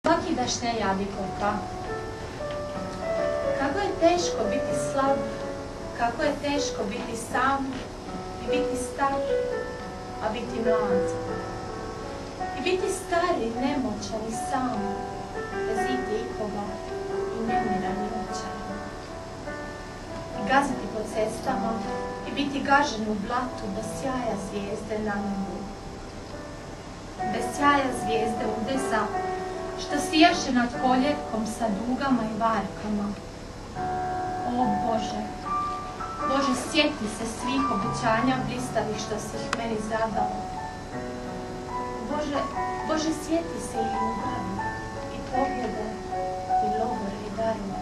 Svakidašnja jadikovka. Kako je teško biti slab, kako je teško biti sam i biti star, a biti mlad. I biti star i nemoćan i sam, bez ikoga i nemiran i očajan. I gaziti po cestama i biti gažen u blatu bez sjaja zvijezde na nebu. Bez sjaja zvijezde udesa što sijaše nad koljevkom sa dugama i varkama. O Bože, Bože, sjeti se svih obećanja blistavih što si ih meni zadao. Bože, sjeti se i ljubavi, i pobjede, i logore, i darove.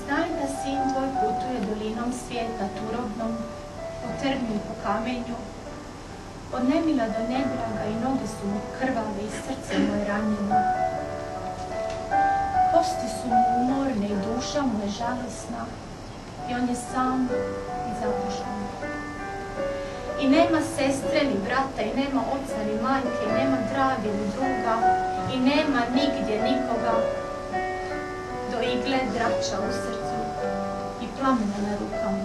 Znaj da sin tvoj putuje dolinom svijeta turobnom, po trnju i po kamenju, od nemila do nedraga i noge su mu krvave i srce mu je ranjeno. Kosti su mu umorne i duša mu je žalosna i on je sam i zabušan. I nema sestre ni brata i nema oca ni majke i nema drage ni druga i nema nigdje nikoga do igle drača u srcu i plamena na rukama.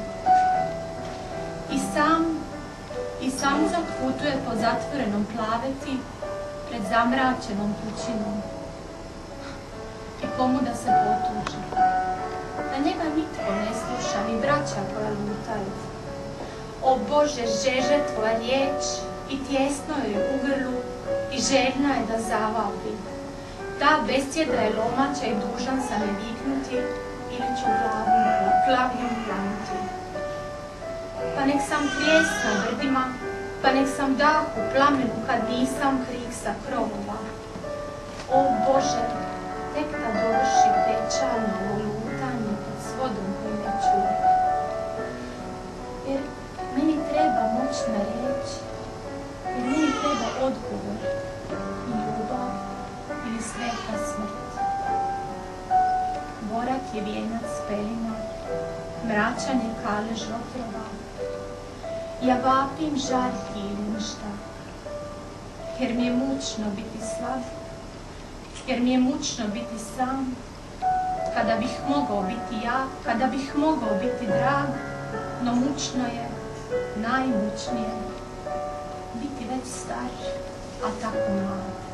I samzak putuje po zatvorenom plaveti pred zamračenom pučinom. I komu da se potuži? Da njega nitko ne sluša, ni braća koja lutaju. O Bože, žeže tvoja riječ i tjesno je u grlu i željna je da zavapi. Ta besjeda je lomača i dužan sam je viknuti ili ću glavnjom planuti. Pa nek sam pljes na brdima, pa nek sam dah u plamenu kad nisam krik sa krovova. O Bože, tek da dovrši pečalno ovo lutanje pod svodom koji ne čuje. Jer meni treba moćna riječ, jer meni treba odgovor i ljubav ili sveta smrt. Borak je vijenac pelina, mračan je kalež otrova. Ja vapim žarki ili ništa, jer mi je mučno biti slab, jer mi je mučno biti sam, kada bih mogao biti ja, kada bih mogao biti drag, no mučno je, najmučnije, biti već star, a tako mlad.